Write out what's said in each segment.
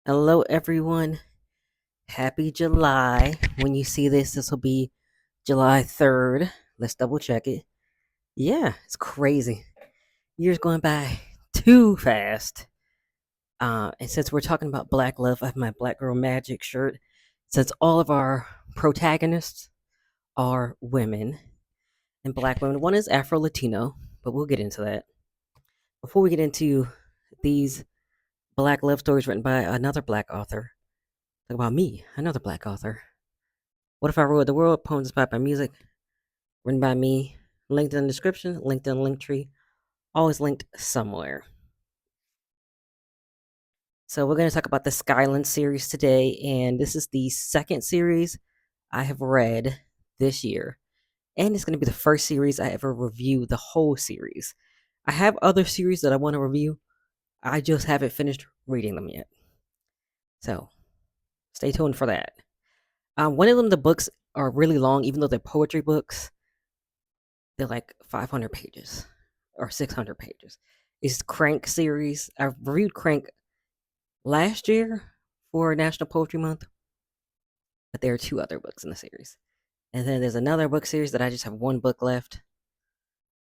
Hello, everyone. Happy July. When you see this, this will be July 3rd. Let's double check it. Yeah, it's crazy. Years going by too fast. And since we're talking about Black love, I have my Black Girl Magic shirt. Since all of our protagonists are women and Black women, one is Afro Latino, but we'll get into that. Before we get into these Black love stories written by another Black author, talk about me, another Black author. What If I Ruled the World? Poems inspired by music, written by me. Linked in the description, linked in the link tree, always linked somewhere. So we're going to talk about the Skyland series today, and this is the second series I have read this year. And it's going to be the first series I ever review the whole series. I have other series that I want to review. I just haven't finished reading them yet. So stay tuned for that. One of them, the books are really long, even though they're poetry books. They're like 500 pages or 600 pages. It's Crank series. I reviewed Crank last year for National Poetry Month, but there are two other books in the series. And then there's another book series that I just have one book left.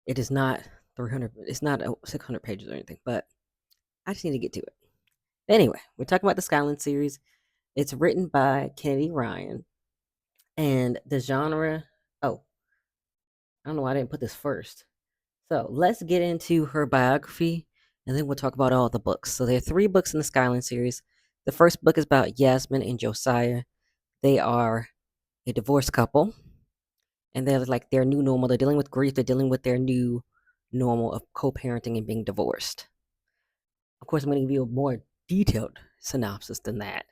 It is not 300, it's not 600 pages or anything, but I just need to get to it. Anyway, we're talking about the Skyland series. It's written by Kennedy Ryan, and the genre. Oh, I don't know why I didn't put this first. So let's get into her biography and then we'll talk about all the books. So there are three books in the Skyland series. The first book is about Yasmin and Josiah. They are a divorced couple and they're like their new normal. They're dealing with grief, they're dealing with their new normal of co parenting and being divorced. Of course, I'm going to give you a more detailed synopsis than that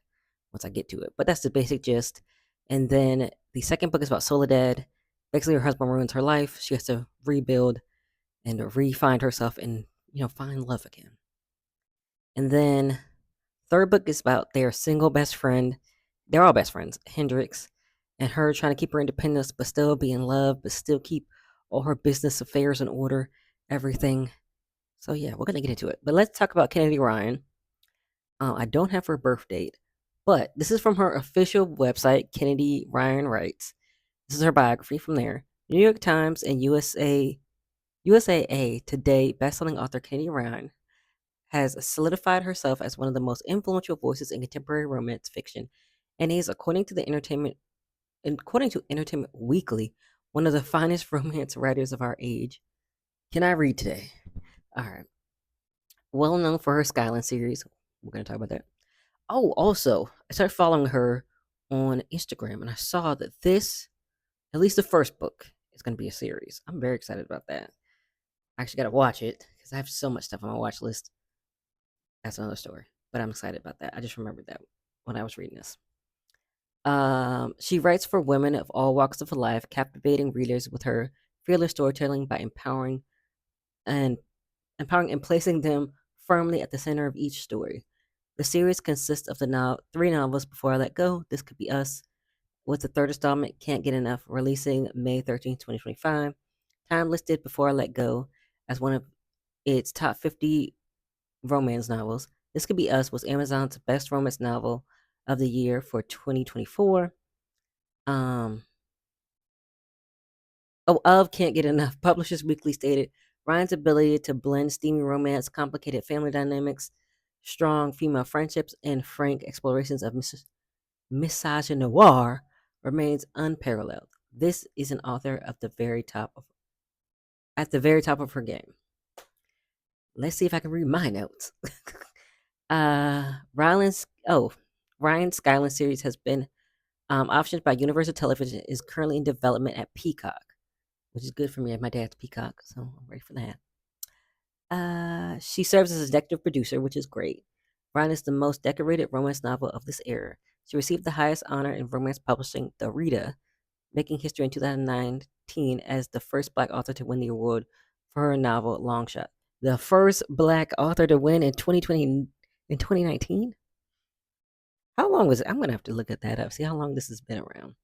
once I get to it, but that's the basic gist. And then the second book is about Soledad. Basically, her husband ruins her life. She has to rebuild and re-find herself and find love again. And then third book is about their single best friend. They're all best friends, Hendrix, and her trying to keep her independence, but still be in love, but still keep all her business affairs in order, everything. So yeah, we're gonna get into it. But let's talk about Kennedy Ryan. I don't have her birth date, but this is from her official website, Kennedy Ryan Writes. This is her biography from there. New York Times and USAA Today bestselling author Kennedy Ryan has solidified herself as one of the most influential voices in contemporary romance fiction, and is, according to Entertainment Weekly, one of the finest romance writers of our age. Can I read today? All right. Well known for her Skyland series. We're going to talk about that. Oh, also, I started following her on Instagram, and I saw that this, at least the first book, is going to be a series. I'm very excited about that. I actually got to watch it because I have so much stuff on my watch list. That's another story, but I'm excited about that. I just remembered that when I was reading this. She writes for women of all walks of life, captivating readers with her fearless storytelling by and empowering and placing them firmly at the center of each story. The series consists of the three novels Before I Let Go, This Could Be Us, with the third installment, Can't Get Enough, releasing May 13th, 2025. Time listed Before I Let Go as one of its top 50 romance novels. This Could Be Us was Amazon's best romance novel of the year for 2024. Can't Get Enough. Publishers Weekly stated Ryan's ability to blend steamy romance, complicated family dynamics, strong female friendships, and frank explorations of misogynoir remains unparalleled. This is an author at the very top of her game. Let's see if I can read my notes. Ryland's Ryan's Skyland series has been optioned by Universal Television, is currently in development at Peacock, which is good for me. My dad's Peacock, so I'm ready for that. She serves as executive producer, which is great. Ryan is the most decorated romance novel of this era. She received the highest honor in romance publishing, the Rita, making history in 2019 as the first Black author to win the award for her novel Longshot. The first Black author to win in 2020 in 2019. How long was it? I'm gonna have to look at that up. See how long this has been around.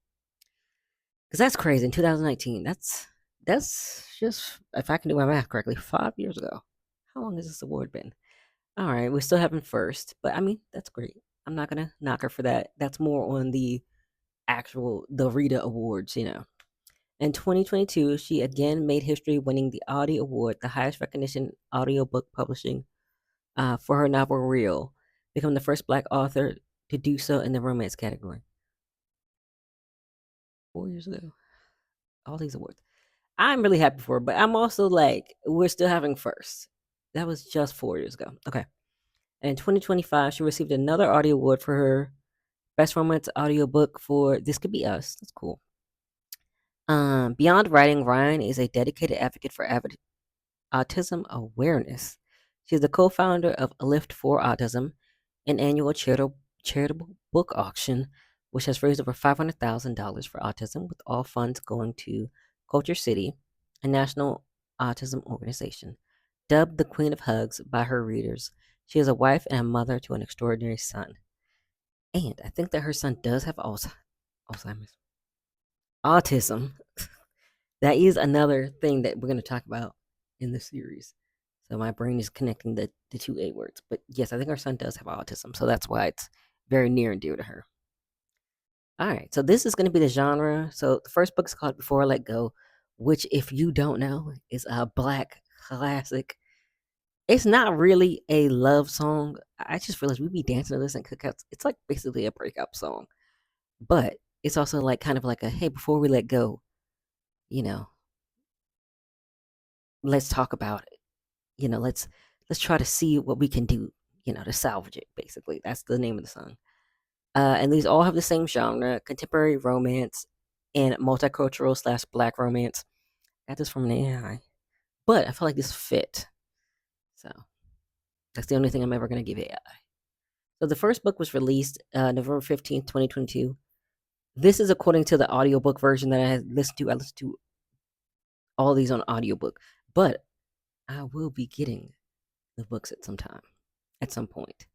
Because that's crazy. In 2019, that's just, if I can do my math correctly, 5 years ago. How long has this award been? All right, we're still having first, but I mean that's great. I'm not gonna knock her for that. That's more on the Rita Awards. In 2022, she again made history winning the Audie Award, the highest recognition audiobook publishing, for her novel Real, becoming the first Black author to do so in the romance category. 4 years ago, all these awards. I'm really happy for her, but I'm also like, we're still having first. That was just 4 years ago. Okay. And in 2025, she received another Audie Award for her best romance audiobook for This Could Be Us. That's cool. Beyond writing, Ryan is a dedicated advocate for autism awareness. She's the co-founder of A Lift for Autism, an annual charitable book auction, which has raised over $500,000 for autism, with all funds going to Culture City, a national autism organization. Dubbed the Queen of Hugs by her readers, she is a wife and a mother to an extraordinary son. And I think that her son does have Alzheimer's. Autism. That is another thing that we're going to talk about in the series. So my brain is connecting the two A words. But yes, I think our son does have autism. So that's why it's very near and dear to her. All right. So this is going to be the genre. So the first book is called Before I Let Go, which, if you don't know, is a Black classic. It's not really a love song. I just realized we'd be dancing to this in cookouts. It's like basically a breakup song. But it's also like kind of like a, hey, before we let go, you know, let's talk about it. Let's try to see what we can do, to salvage it. Basically, that's the name of the song. And these all have the same genre: contemporary romance and multicultural slash Black romance. Got this from an AI, but I feel like this fit. So that's the only thing I'm ever gonna give AI. So the first book was released November 15th, 2022. This is according to the audiobook version that I had listened to. I listened to all these on audiobook, but I will be getting the books at some point,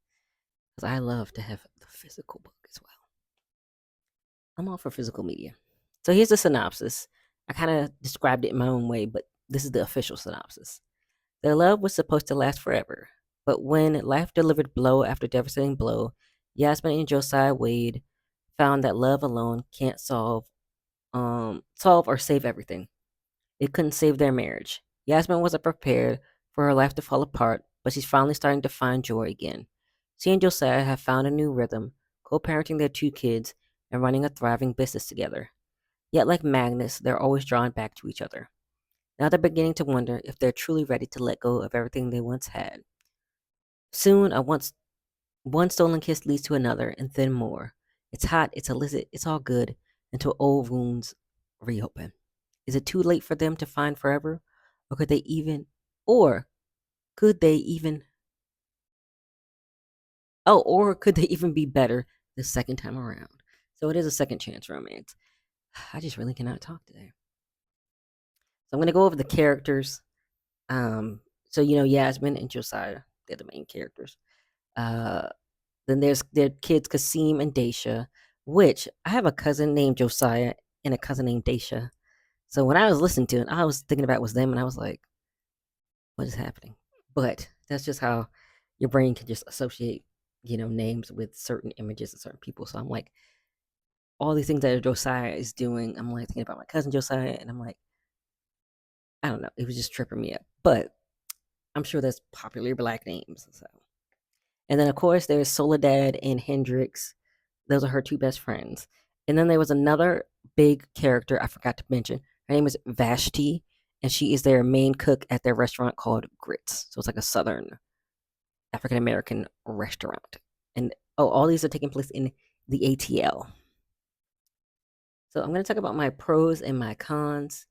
because I love to have the physical book as well. I'm all for physical media. So here's the synopsis. I kind of described it in my own way, but this is the official synopsis. Their love was supposed to last forever, but when life delivered blow after devastating blow, Yasmin and Josiah Wade found that love alone can't solve or save everything. It couldn't save their marriage. Yasmin wasn't prepared for her life to fall apart, but she's finally starting to find joy again. She and Josiah have found a new rhythm, co-parenting their two kids and running a thriving business together. Yet, like magnets, they're always drawn back to each other. Now they're beginning to wonder if they're truly ready to let go of everything they once had. Soon, one stolen kiss leads to another, and then more. It's hot, it's illicit, it's all good, until old wounds reopen. Is it too late for them to find forever? Or or could they even, or could they even be better the second time around? So it is a second chance romance. I just really cannot talk today. So I'm going to go over the characters. Yasmin and Josiah, they're the main characters. Then there's their kids, Kasim and Daisha, which I have a cousin named Josiah and a cousin named Daisha. So when I was listening to it, I was thinking about it was them, and I was like, what is happening? But that's just how your brain can just associate, names with certain images and certain people. So I'm like, all these things that Josiah is doing, I'm like thinking about my cousin Josiah, and I'm like, I don't know, it was just tripping me up. But I'm sure that's popular Black names. So, and then of course there's Soledad and Hendrix. Those are her two best friends. And then there was another big character I forgot to mention. Her name is Vashti, and she is their main cook at their restaurant called Grits. So it's like a Southern African American restaurant. And all these are taking place in the ATL. So I'm going to talk about my pros and my cons,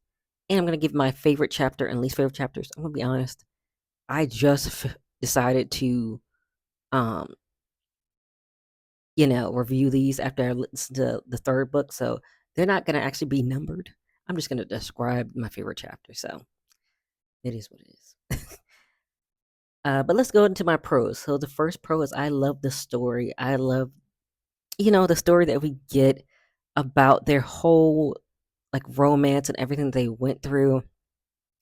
and I'm going to give my favorite chapter and least favorite chapters. I'm going to be honest. I just decided to, um, review these after I listened to the third book. So they're not going to actually be numbered. I'm just going to describe my favorite chapter. So it is what it is. But let's go into my pros. So the first pro is I love the story. I love, the story that we get about their whole like romance and everything they went through.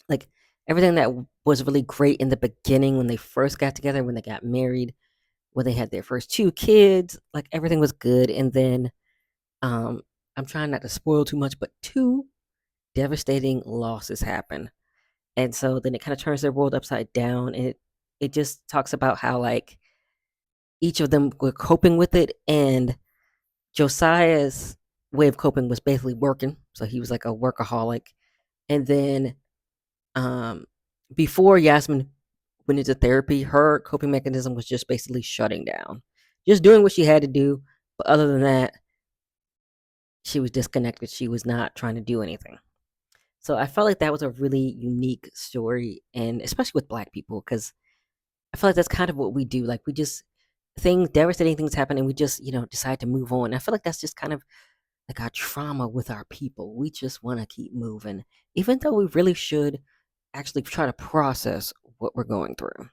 Like everything that was really great in the beginning when they first got together, when they got married. when they had their first 2 kids, like, everything was good, and then, um, I'm trying not to spoil too much, but 2 devastating losses happen, and so then it kinda turns their world upside down, and it just talks about how, like, each of them were coping with it, and Josiah's way of coping was basically working, so he was like a workaholic, and then, um, before Yasmin went into therapy, her coping mechanism was just basically shutting down. Just doing what she had to do, but other than that, she was disconnected, she was not trying to do anything. So I felt like that was a really unique story, and especially with Black people, because I feel like that's kind of what we do, like, we just things devastating things happen, and we just, decide to move on. I feel like that's just kind of like our trauma with our people. We just wanna keep moving, even though we really should actually try to process what we're going through.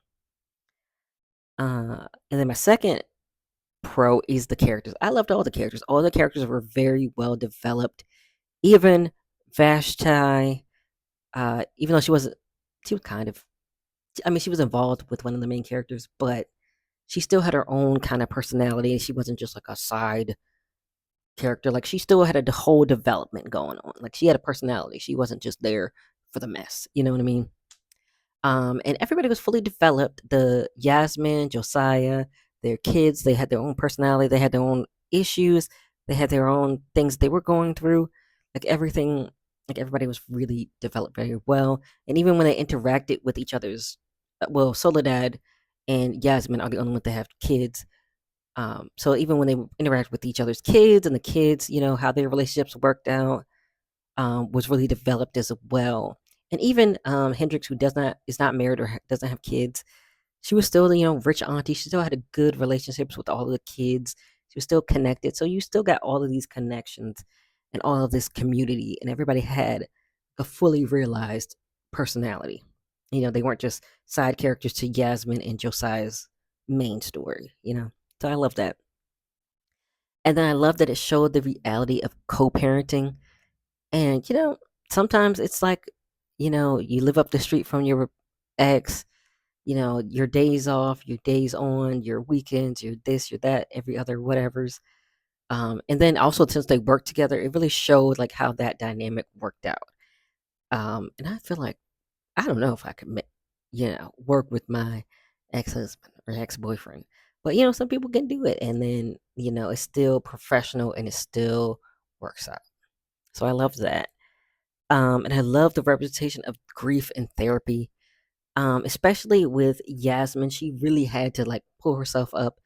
And then my second pro is the characters. I loved all the characters. All the characters were very well developed. Even Vashti, even though she was kind of, I mean, she was involved with one of the main characters, but she still had her own kind of personality. She wasn't just like a side character. Like she still had a whole development going on. Like she had a personality. She wasn't just there for the mess. You know what I mean? And everybody was fully developed. The Yasmin, Josiah, their kids, they had their own personality, they had their own issues, they had their own things they were going through. Like everything, like everybody was really developed very well. And even when they interacted with each other's, well, Soledad and Yasmin are the only ones that have kids. So even when they interact with each other's kids and the kids, how their relationships worked out, was really developed as well. And even Hendrix, who is not married or doesn't have kids, she was still the rich auntie. She still had a good relationships with all of the kids. She was still connected. So you still got all of these connections and all of this community, and everybody had a fully realized personality. They weren't just side characters to Yasmin and Josiah's main story. So I love that. And then I love that it showed the reality of co-parenting. And, sometimes it's like, you live up the street from your ex, your days off, your days on, your weekends, your this, your that, every other whatever's. And then also since they worked together, it really showed like how that dynamic worked out. And I feel like I don't know if I could, work with my ex-husband or ex-boyfriend, but some people can do it, and then it's still professional and it still works out. So I love that. And I love the representation of grief in therapy, especially with Yasmin. She really had to like pull herself up,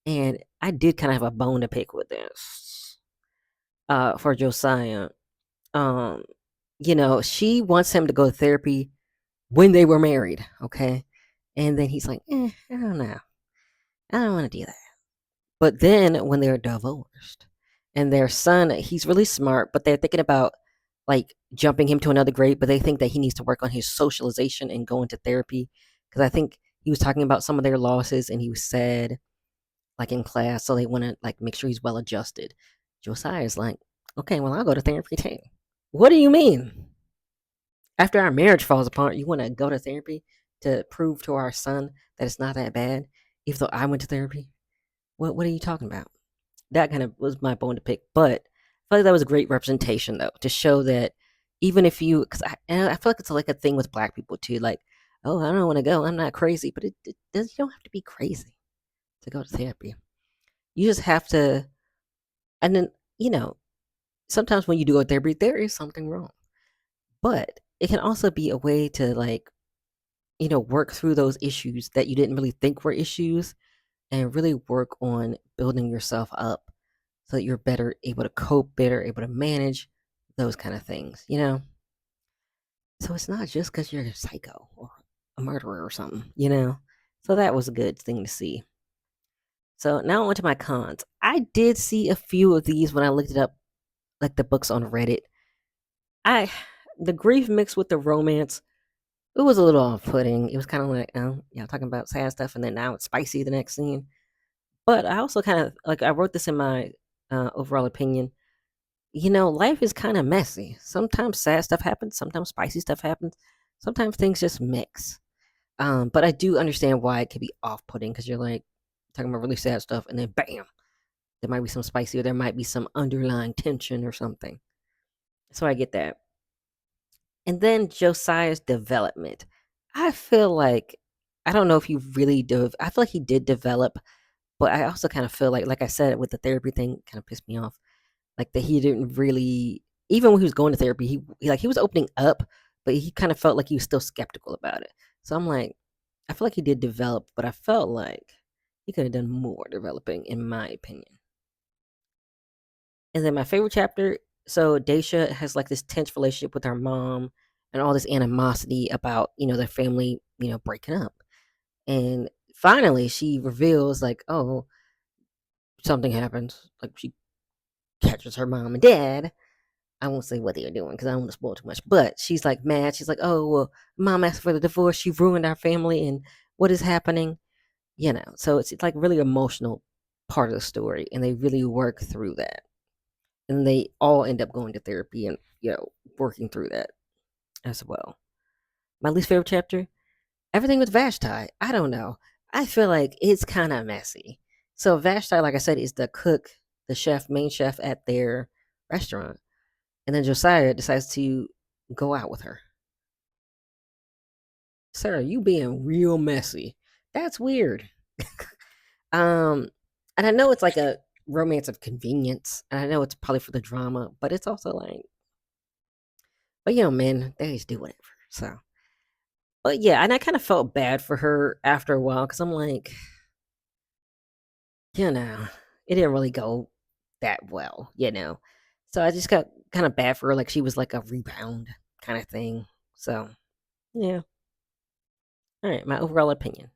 and I did kind of have a bone to pick with this. For Josiah, um, she wants him to go to therapy when they were married, okay, and then he's like, I don't know, I don't want to do that. But then when they're divorced and their son, he's really smart, but they're thinking about like jumping him to another grade, but they think that he needs to work on his socialization and go into therapy. Because I think he was talking about some of their losses and he was sad, like in class, so they want to like make sure he's well adjusted. Josiah's like, okay, well, I'll go to therapy too. What do you mean? After our marriage falls apart, you want to go to therapy to prove to our son that it's not that bad, even though I went to therapy? What are you talking about? That kind of was my bone to pick. But I feel like that was a great representation, though, to show that even if you, because I feel like it's like a thing with Black people too, like, oh, I don't want to go, I'm not crazy, but it does. You don't have to be crazy to go to therapy. You just have to, and then sometimes when you do go to therapy, there is something wrong, but it can also be a way to like work through those issues that you didn't really think were issues, and really work on building yourself up so that you're better able to cope, better able to manage those kind of things. So it's not just because you're a psycho or a murderer or something. So that was a good thing to see. So now on to my cons. I did see a few of these when I looked it up, like the books on Reddit. I the grief mixed with the romance, it was a little off-putting. It was kind of like, talking about sad stuff, and then now it's spicy the next scene. But I also kind of like I wrote this in my overall opinion. Life is kind of messy. Sometimes sad stuff happens, sometimes spicy stuff happens, sometimes things just mix. But I do understand why it could be off putting because you're like, talking about really sad stuff, and then bam, there might be some spicy, or there might be some underlying tension or something. So I get that. And then Josiah's development. I feel like I don't know if he really I feel like he did develop, but I also kind of feel like I said with the therapy thing, kind of pissed me off. Like that he didn't really, even when he was going to therapy, he was opening up, but he kind of felt like he was still skeptical about it. So I'm like, I feel like he did develop, but I felt like he could have done more developing, in my opinion. And then my favorite chapter, so Daisha has like this tense relationship with her mom and all this animosity about, their family, breaking up. And finally she reveals like, oh, something happens. Like she catches her mom and dad. I won't say what they are doing because I don't want to spoil too much. But she's like mad. She's like, oh, well, mom asked for the divorce. She ruined our family and what is happening? So it's like really emotional part of the story. And they really work through that. And they all end up going to therapy and, working through that as well. My least favorite chapter, everything with Vashti. I don't know. I feel like it's kind of messy. So Vashti, like I said, is the cook, the chef, main chef at their restaurant. And then Josiah decides to go out with her. Sir, you being real messy. That's weird. um, and I know it's like a romance of convenience, and I know it's probably for the drama, but it's also like, but men, they just do whatever. So, but yeah, and I kind of felt bad for her after a while because I'm like, you know, it didn't really go that well. So I just got kind of bad for her, like she was like a rebound kind of thing. So yeah. All right, my overall opinion.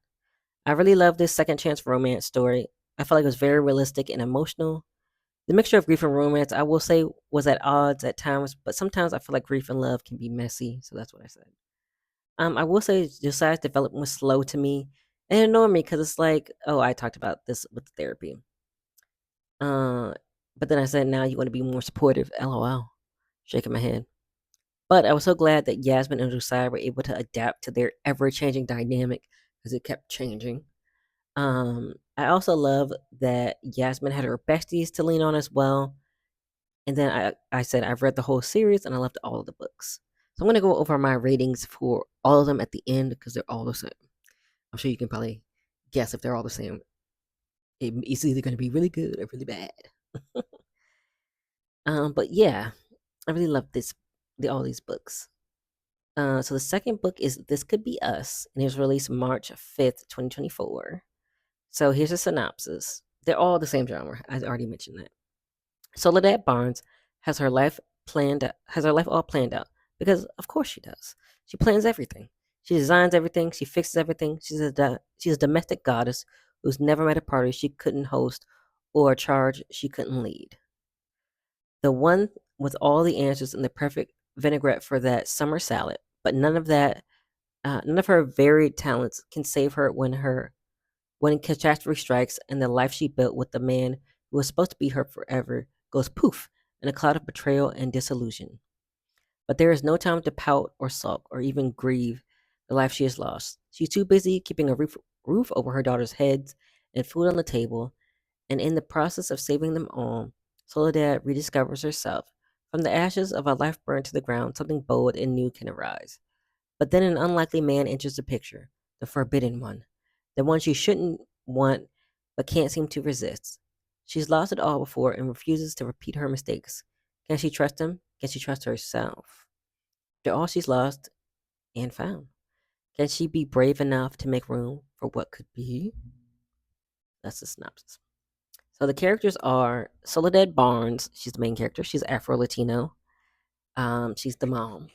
I really love this second chance romance story. I felt like it was very realistic and emotional. The mixture of grief and romance, I will say, was at odds at times, but sometimes I feel like grief and love can be messy, so that's what I said. I will say Josiah's development was slow to me, and it annoyed me because it's like, oh, I talked about this with therapy. Uh, but then I said, now you want to be more supportive. LOL, shaking my head. But I was so glad that Yasmin and Josiah were able to adapt to their ever-changing dynamic because it kept changing. I also love that Yasmin had her besties to lean on as well. And then I said I've read the whole series and I loved all of the books. So I'm gonna go over my ratings for all of them at the end because they're all the same. I'm sure you can probably guess if they're all the same. It's either gonna be really good or really bad. But yeah, I really love all these books. So the second book is This Could Be Us, and it was released March 5th, 2024. So here's a synopsis. They're all the same genre. I already mentioned that. Soledad Barnes has her life all planned out because of course she does. She plans everything. She designs everything. She fixes everything. She's a domestic goddess who's never met a party she couldn't host or a charge she couldn't lead. The one with all the answers and the perfect vinaigrette for that summer salad, but none of her varied talents can save her when catastrophe strikes and the life she built with the man who was supposed to be her forever goes poof in a cloud of betrayal and disillusion. But there is no time to pout or sulk or even grieve the life she has lost. She's too busy keeping a roof over her daughter's heads and food on the table, and in the process of saving them all, Soledad rediscovers herself. From the ashes of a life burned to the ground, something bold and new can arise. But then an unlikely man enters the picture, the forbidden one, the one she shouldn't want but can't seem to resist. She's lost it all before and refuses to repeat her mistakes. Can she trust him? Can she trust herself? After all she's lost and found, can she be brave enough to make room for what could be? That's the synopsis. So the characters are Soledad Barnes. She's the main character. She's Afro Latino. She's the mom.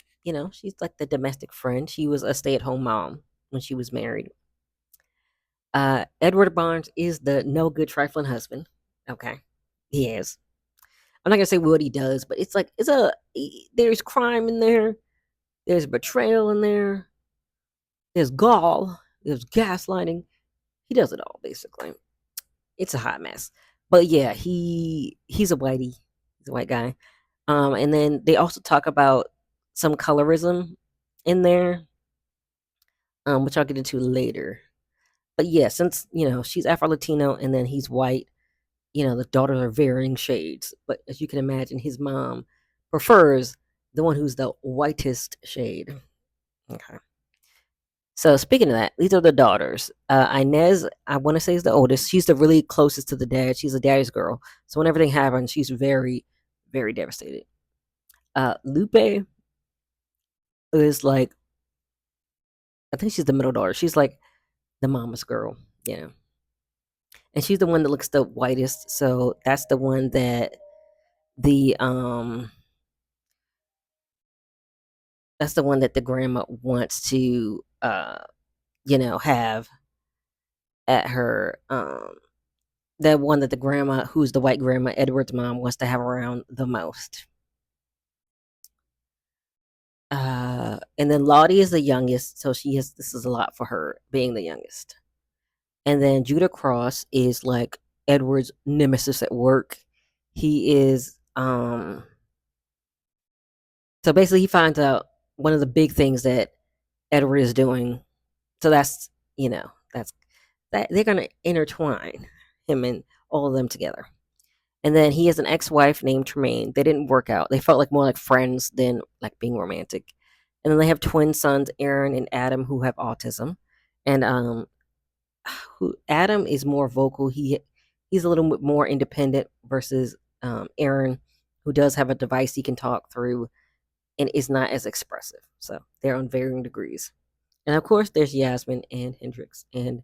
She's like the domestic friend. She was a stay-at-home mom when she was married. Edward Barnes is the no good trifling husband. Okay, he is. I'm not gonna say what he does, but it's like there's crime in there. There's betrayal in there. There's gall. There's gaslighting. He does it all basically. It's a hot mess. But yeah, he's a whitey. He's a white guy. And then they also talk about some colorism in there, which I'll get into later. But yeah, since she's Afro Latino and then he's white, the daughters are varying shades. But as you can imagine, his mom prefers the one who's the whitest shade. Okay. So speaking of that, these are the daughters. Inez, I want to say, is the oldest. She's the really closest to the dad. She's a daddy's girl. So when everything happens, she's very, very devastated. Lupe is like, I think she's the middle daughter. She's like the mama's girl, and she's the one that looks the whitest. So that's the one that the grandma wants to have at her the one that the grandma, who's the white grandma, Edward's mom, wants to have around the most. And then Lottie is the youngest, so this is a lot for her being the youngest. And then Judah Cross is like Edward's nemesis at work. He is so basically he finds out one of the big things that Edward is doing. So that's that they're gonna intertwine him and all of them together. And then he has an ex-wife named Tremaine. They didn't work out. They felt like more like friends than like being romantic. And then they have twin sons, Aaron and Adam, who have autism. And who Adam is more vocal. He's a little bit more independent versus Aaron, who does have a device he can talk through and is not as expressive. So they're on varying degrees. And of course, there's Yasmin and Hendrix and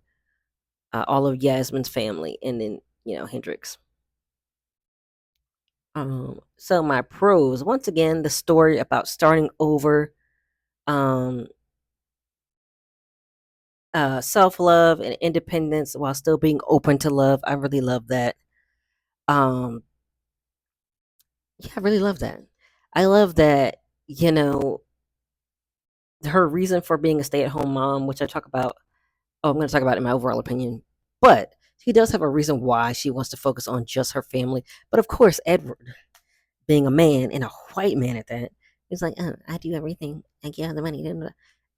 all of Yasmin's family, and then Hendrix. So my pros, once again, the story about starting over, um, self love and independence while still being open to love. I really love that. Um, yeah, I really love that. I love that. You know, her reason for being a stay at home mom, which I talk about. Oh, I'm going to talk about it in my overall opinion, but she does have a reason why she wants to focus on just her family. But of course, Edward, being a man and a white man at that, he's like, oh, I do everything. I give her the money.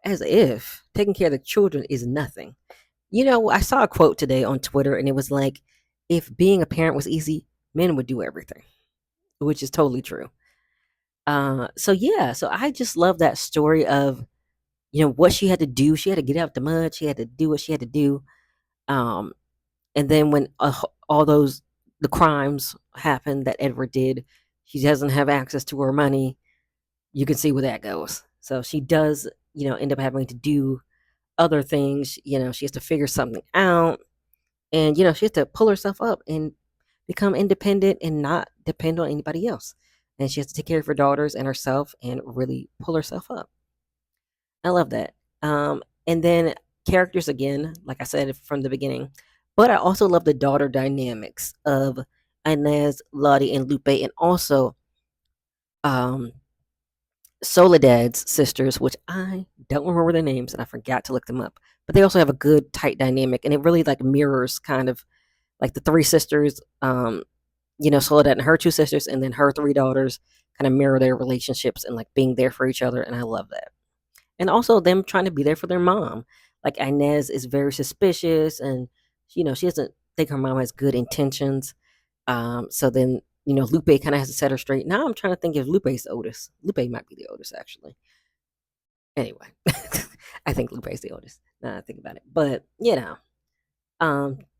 As if taking care of the children is nothing. I saw a quote today on Twitter and it was like, if being a parent was easy, men would do everything, which is totally true. So yeah, so I just love that story of, what she had to do. She had to get out the mud. She had to do what she had to do. Um, and then when all the crimes happened that Edward did, she doesn't have access to her money. You can see where that goes. So she does, end up having to do other things. She has to figure something out, and she has to pull herself up and become independent and not depend on anybody else. And she has to take care of her daughters and herself and really pull herself up. I love that. And then characters again, like I said from the beginning, but I also love the daughter dynamics of Inez, Lottie, and Lupe, and also um, Soledad's sisters, which I don't remember their names and I forgot to look them up. But they also have a good tight dynamic, and it really like mirrors kind of like the three sisters. Soledad and her two sisters, and then her three daughters kind of mirror their relationships and like being there for each other, and I love that. And also them trying to be there for their mom. Like Inez is very suspicious, and she doesn't think her mom has good intentions. So then Lupe kind of has to set her straight. Now I'm trying to think if Lupe's the oldest. Lupe might be the oldest actually. Anyway, I think Lupe's the oldest. Now I think about it, but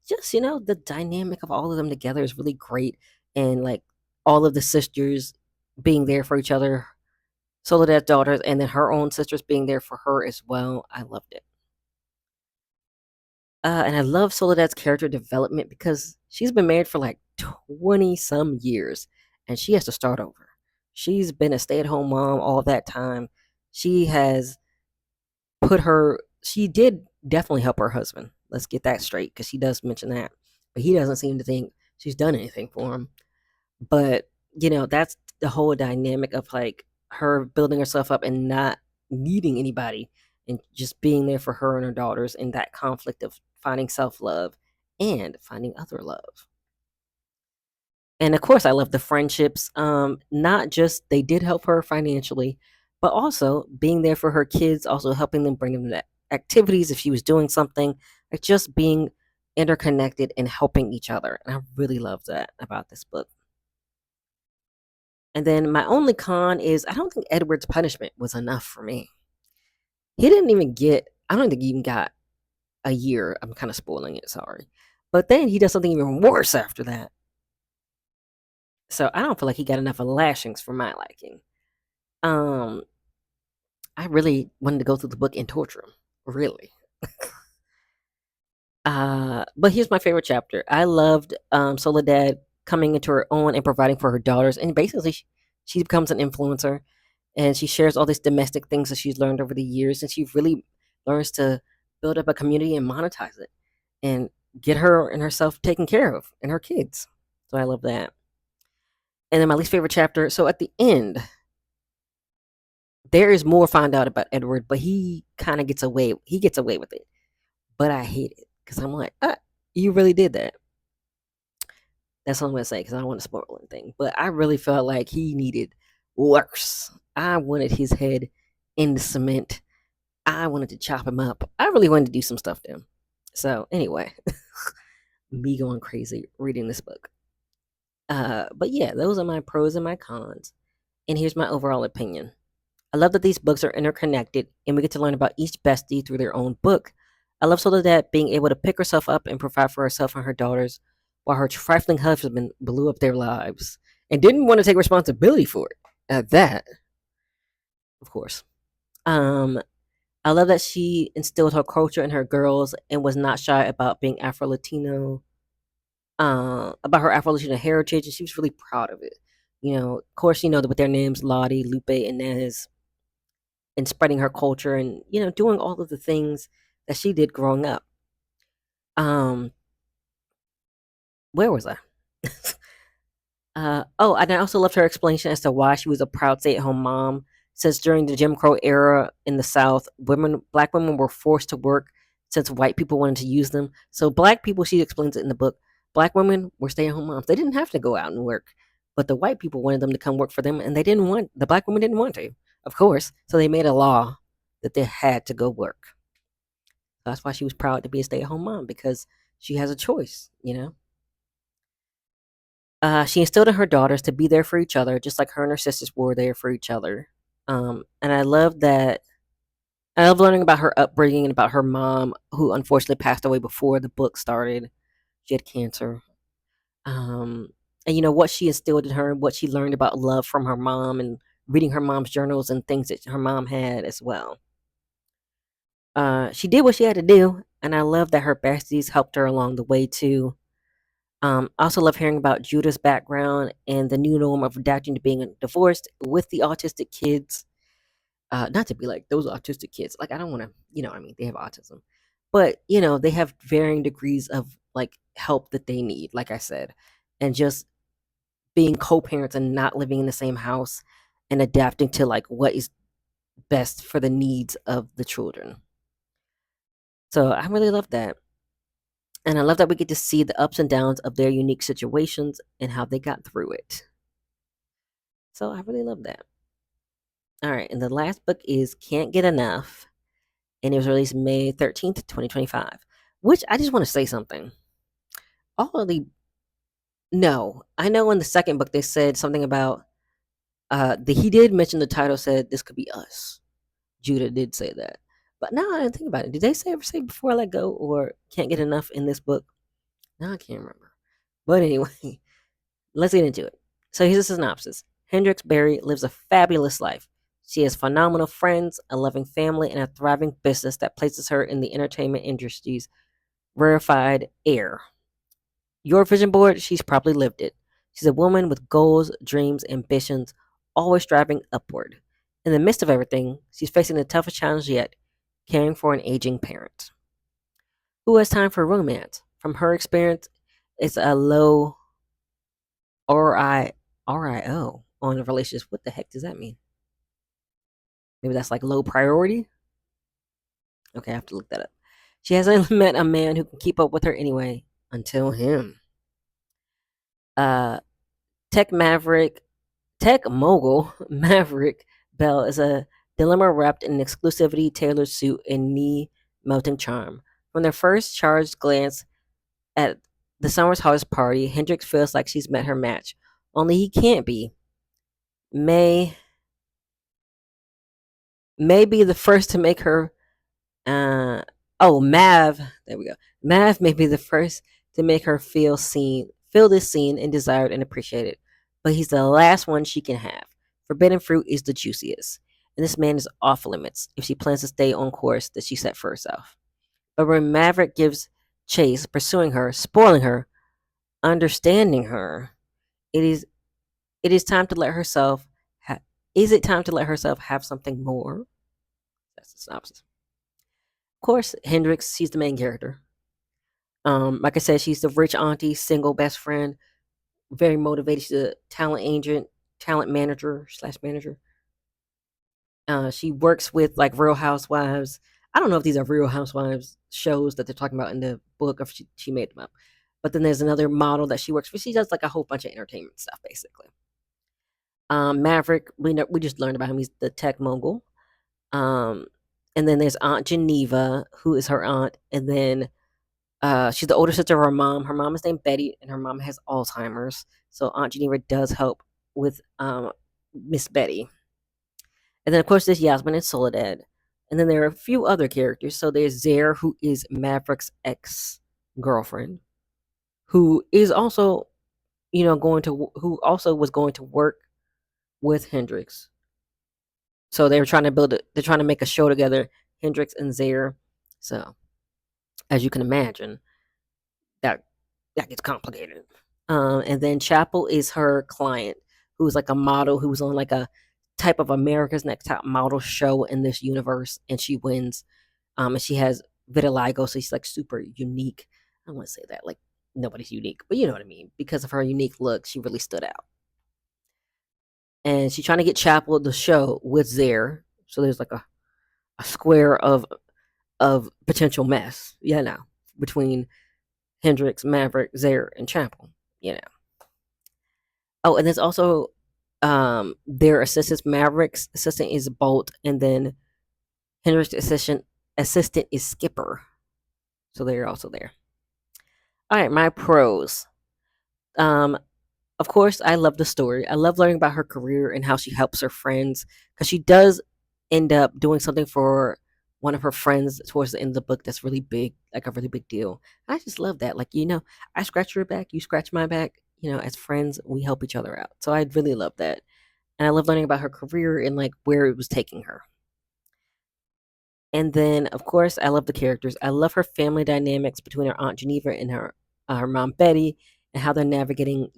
just the dynamic of all of them together is really great, and like all of the sisters being there for each other, Soledad's daughters, and then her own sisters being there for her as well. I loved it. And I love Soledad's character development because she's been married for like 20 some years and she has to start over. She's been a stay at home mom all that time. She has she did definitely help her husband. Let's get that straight because she does mention that. But he doesn't seem to think she's done anything for him. But, that's the whole dynamic of like her building herself up and not needing anybody and just being there for her and her daughters, and that conflict of finding self love and finding other love. And of course, I love the friendships. Not just they did help her financially, but also being there for her kids, also helping them bring them to activities if she was doing something. Like just being interconnected and helping each other. And I really love that about this book. And then my only con is I don't think Edward's punishment was enough for me. He didn't even get, I don't think he even got a year. I'm kind of spoiling it, sorry. But then he does something even worse after that. So I don't feel like he got enough of lashings for my liking. Um, I really wanted to go through the book and torture him. Really. But here's my favorite chapter. I loved Soledad coming into her own and providing for her daughters, and basically she becomes an influencer, and she shares all these domestic things that she's learned over the years, and she really learns to build up a community and monetize it, and get her and herself taken care of, and her kids. So I love that. And then my least favorite chapter. So at the end, there is more found out about Edward, but he kind of gets away. He gets away with it, but I hate it because I'm like, you really did that. That's all I'm gonna say because I don't want to spoil anything. But I really felt like he needed worse. I wanted his head in the cement. I wanted to chop him up. I really wanted to do some stuff to him. So anyway, me going crazy reading this book. But yeah, those are my pros and my cons. And here's my overall opinion. I love that these books are interconnected and we get to learn about each bestie through their own book. I love Soledad being able to pick herself up and provide for herself and her daughters while her trifling husband blew up their lives and didn't want to take responsibility for it. At that, of course. Um, I love that she instilled her culture in her girls and was not shy about being Afro Latino, about her Afro Latino heritage, and she was really proud of it. Of course, with their names Lottie, Lupe, and Nez, and spreading her culture and doing all of the things that she did growing up. Um, where was I? Oh, and I also loved her explanation as to why she was a proud stay-at-home mom. Since during the Jim Crow era in the South, black women were forced to work since white people wanted to use them. So black people, she explains it in the book, black women were stay-at-home moms. They didn't have to go out and work, but the white people wanted them to come work for them, and the black women didn't want to, of course. So they made a law that they had to go work. That's why she was proud to be a stay-at-home mom because she has a choice. She instilled in her daughters to be there for each other, just like her and her sisters were there for each other. And I love that. I love learning about her upbringing and about her mom, who unfortunately passed away before the book started. She had cancer. Um, and what she instilled in her, what she learned about love from her mom, and reading her mom's journals and things that her mom had as well. She did what she had to do, and I love that her besties helped her along the way too. I also love hearing about Judah's background and the new norm of adapting to being divorced with the autistic kids. Not to be like those autistic kids. Like I don't want to, I mean, they have autism, but they have varying degrees of like help that they need. Like I said, and just being co-parents and not living in the same house and adapting to like what is best for the needs of the children. So I really love that. And I love that we get to see the ups and downs of their unique situations and how they got through it. So I really love that. All right, and the last book is Can't Get Enough, and it was released May 13th, 2025. Which I just want to say something. All of the No, I know in the second book they said something about he did mention the title said this could be us. Judah did say that. But now I didn't think about it. Did they ever say Before I Let Go or Can't Get Enough in this book? Now I can't remember. But anyway, let's get into it. So here's a synopsis. Hendrix Berry lives a fabulous life. She has phenomenal friends, a loving family, and a thriving business that places her in the entertainment industry's rarefied air. Your vision board, she's probably lived it. She's a woman with goals, dreams, ambitions, always striving upward. In the midst of everything, she's facing the toughest challenge yet, caring for an aging parent. Who has time for romance? From her experience, it's a low RIO on the relationships. What the heck does that mean? Maybe that's like low priority? Okay, I have to look that up. She hasn't met a man who can keep up with her anyway until him. Uh, Tech Maverick, Tech mogul Maverick Bell is a dilemma wrapped in an exclusivity tailored suit and knee melting charm. From their first charged glance at the summer's hottest party, Hendrix feels like she's met her match. Only he can't be. May may be the first to make her uh Mav, there we go. Mav may be the first to make her feel this seen and desired and appreciated. But he's the last one she can have. Forbidden fruit is the juiciest. And this man is off limits if she plans to stay on course that she set for herself. But when Maverick gives chase, pursuing her, spoiling her, understanding her, it is it is time to let herself is it time to let herself have something more? That's the synopsis. Of course, Hendrix, she's the main character. Like I said, she's the rich auntie, single best friend, very motivated. She's a talent agent, talent manager slash manager. She works with like Real Housewives. I don't know if these are Real Housewives shows that they're talking about in the book, or if she made them up. But then there's another model that she works with. She does like a whole bunch of entertainment stuff, basically. Maverick, we just learned about him. He's the tech mogul. Um, and then there's Aunt Geneva, who is her aunt, and then she's the older sister of her mom. Her mom is named Betty, and her mom has Alzheimer's. So Aunt Geneva does help with Miss Betty. And then, of course, there's Yasmin and Soledad. And then there are a few other characters. So there's Zaire, who is Maverick's ex girlfriend, who is also, who also was going to work with Hendrix. So they were trying to they're trying to make a show together, Hendrix and Zaire. So, as you can imagine, that that gets complicated. And then Chapel is her client, who's like a model who's on like a type of America's Next Top Model show in this universe, and she wins. And she has vitiligo, so she's like super unique. I don't want to say that like nobody's unique, but you know what I mean. Because of her unique look, she really stood out. And she's trying to get Chapel the show with Zaire. So there's like a square of potential mess, between Hendrix, Maverick, Zaire, and Chapel, you know. Oh, and there's also their assistant. Maverick's assistant is Bolt, and then Hendrix's assistant is Skipper. So they're also there. All right, my pros. Um, of course, I love the story. I love learning about her career and how she helps her friends, because she does end up doing something for one of her friends towards the end of the book that's really big, like a really big deal. I just love that. Like, I scratch your back, you scratch my back. As friends, we help each other out. So I really love that. And I love learning about her career and like where it was taking her. And then, of course, I love the characters. I love her family dynamics between her Aunt Geneva and her mom Betty, and how they're navigating,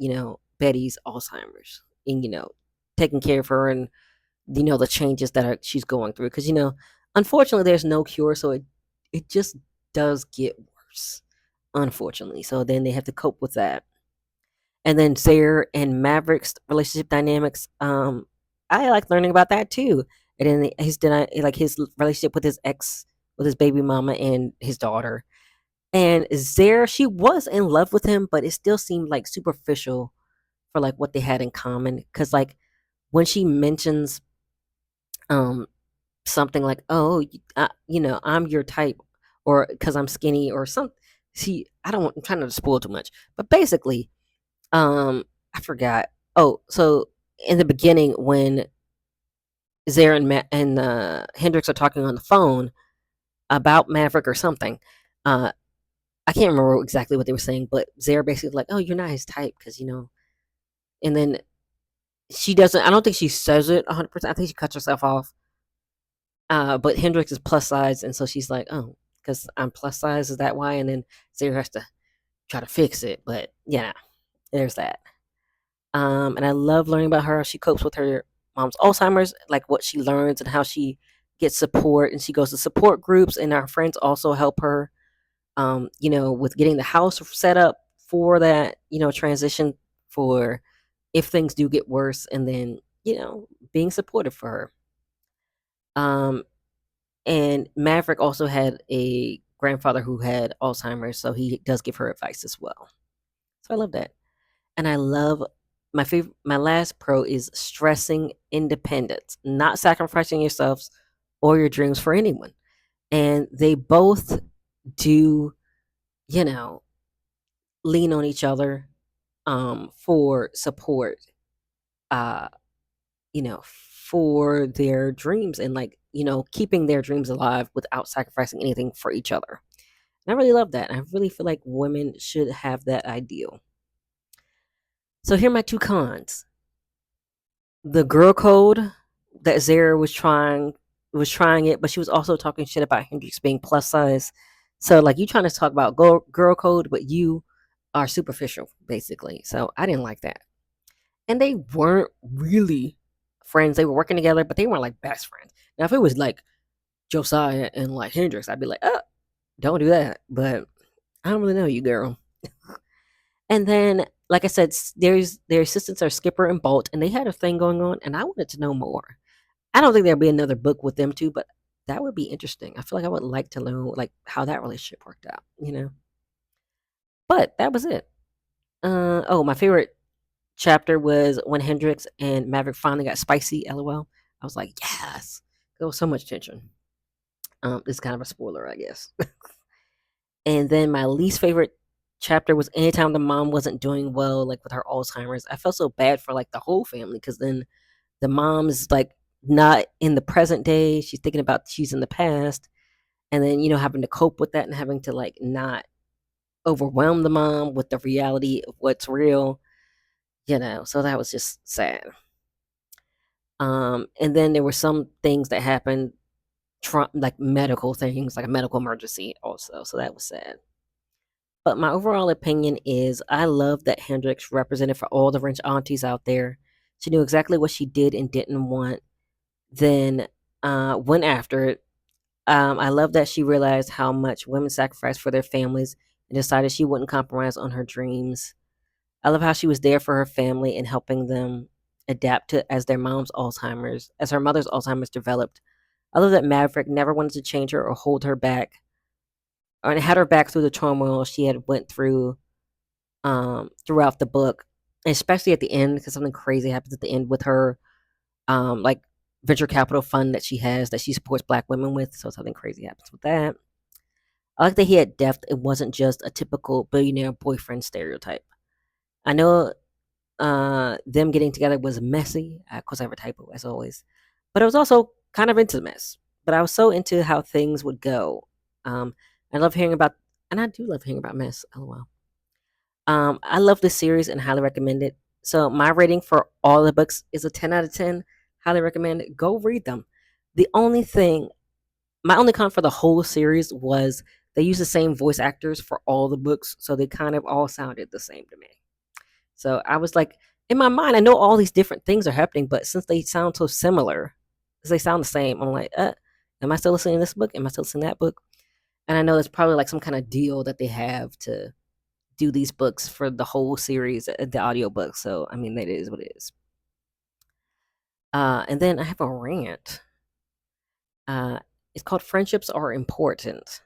Betty's Alzheimer's, and taking care of her, and the changes that she's going through. Because unfortunately, there's no cure, so it just does get worse, unfortunately. So then they have to cope with that. And then Zaire and Maverick's relationship dynamics. I like learning about that too. And then his relationship with his ex, with his baby mama and his daughter. And Zaire, she was in love with him, but it still seemed like superficial for like what they had in common. Because like when she mentions um something like, "Oh, I'm your type," or because I'm skinny or something. See, I'm trying not to spoil too much, but basically, I forgot. Oh, so in the beginning, when Zaire and Hendrix are talking on the phone about Maverick or something, uh, I can't remember exactly what they were saying, but Zaire basically like, "Oh, you're not his type," because and then she doesn't. I don't think she says it 100%. I think she cuts herself off. But Hendrix is plus size, and so she's like, "Oh, because I'm plus size, is that why?" And then Zaire has to try to fix it, but yeah, there's that. And I love learning about her. She copes with her mom's Alzheimer's, like what she learns and how she gets support, and she goes to support groups, and our friends also help her, with getting the house set up for that, transition for if things do get worse, and then, being supportive for her. Um, and Maverick also had a grandfather who had Alzheimer's, so he does give her advice as well. So I love that. And I love my last pro is stressing independence, not sacrificing yourselves or your dreams for anyone. And they both do, you know, lean on each other for support, uh, for their dreams and like, keeping their dreams alive without sacrificing anything for each other. And I really love that. I really feel like women should have that ideal. So here are my two cons. The girl code that Zara was trying it, but she was also talking shit about Hendrix being plus size. So like you trying to talk about girl code, but you are superficial, basically. So I didn't like that. And they weren't really friends. They were working together, but they weren't like best friends. Now if it was like Josiah and like Hendrix, I'd be like, don't do that. But I don't really know you, girl. And then, like I said, their assistants are Skipper and Bolt, and they had a thing going on, and I wanted to know more. I don't think there'll be another book with them too, but that would be interesting. I feel like I would like to learn like how that relationship worked out. But that was it. Oh, my favorite chapter was when Hendrix and Maverick finally got spicy. LOL. I was like, yes. There was so much tension. It's kind of a spoiler, I guess. And then my least favorite chapter was anytime the mom wasn't doing well, like with her Alzheimer's. I felt so bad for like the whole family because then the mom's like not in the present day. She's thinking about she's in the past. And then, having to cope with that and having to like not overwhelm the mom with the reality of what's real. So that was just sad. And then there were some things that happened, like medical things, like a medical emergency also. So that was sad. But my overall opinion is I love that Hendrix represented for all the French aunties out there. She knew exactly what she did and didn't want, then went after it. I love that she realized how much women sacrifice for their families and decided she wouldn't compromise on her dreams. I love how she was there for her family and helping them adapt to as her mother's Alzheimer's developed. I love that Maverick never wanted to change her or hold her back, or had her back through the turmoil she had went through throughout the book, and especially at the end because something crazy happens at the end with her like venture capital fund that she has that she supports black women with. So something crazy happens with that. I like that he had depth. It wasn't just a typical billionaire boyfriend stereotype. I know them getting together was messy. Of course, I have a typo as always, but I was also kind of into the mess. But I was so into how things would go. Um, I love hearing about, and I do love hearing about mess. LOL. I love this series and highly recommend it. So my rating for all the books is a 10 out of 10. Highly recommend it. Go read them. The only thing, my only con for the whole series was they use the same voice actors for all the books, so they kind of all sounded the same to me. So I was like, in my mind, I know all these different things are happening, but since they sound so similar, because they sound the same, I'm like, am I still listening to this book? Am I still listening to that book? And I know it's probably like some kind of deal that they have to do these books for the whole series, the audiobook. So, I mean, that is what it is. And then I have a rant. Uh, it's called Friendships Are Important.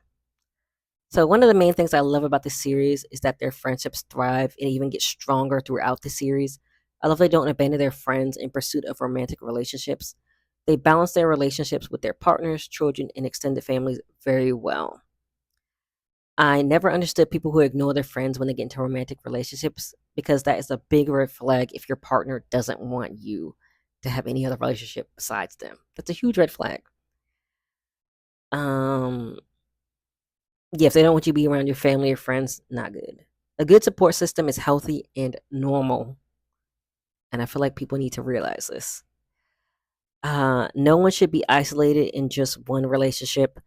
So, one of the main things I love about this series is that their friendships thrive and even get stronger throughout the series. I love they don't abandon their friends in pursuit of romantic relationships. They balance their relationships with their partners, children, and extended families very well. I never understood people who ignore their friends when they get into romantic relationships because that is a big red flag if your partner doesn't want you to have any other relationship besides them. That's a huge red flag. Um, yeah, if they don't want you to be around your family or friends, not good. A good support system is healthy and normal, and I feel like people need to realize this. No one should be isolated in just one relationship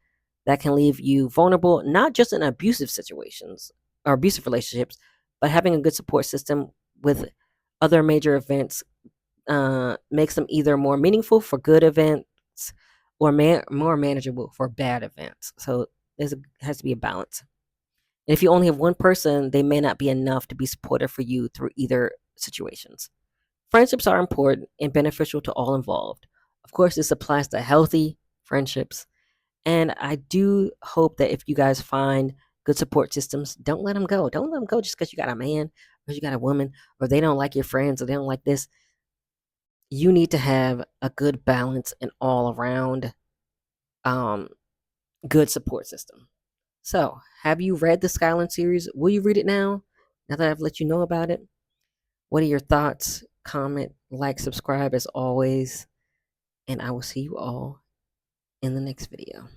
that can leave you vulnerable, not just in abusive situations or abusive relationships, but having a good support system with other major events makes them either more meaningful for good events or more manageable for bad events. So has to be a balance. And if you only have one person, they may not be enough to be supportive for you through either situations. Friendships are important and beneficial to all involved. Of course, this applies to healthy friendships. And I do hope that if you guys find good support systems, don't let them go. Don't let them go just because you got a man or you got a woman or they don't like your friends or they don't like this. You need to have a good balance and all around um, good support system. So, have you read the Skyland series? Will you read it now? Now that I've let you know about it, what are your thoughts? Comment, like, subscribe as always, and I will see you all in the next video.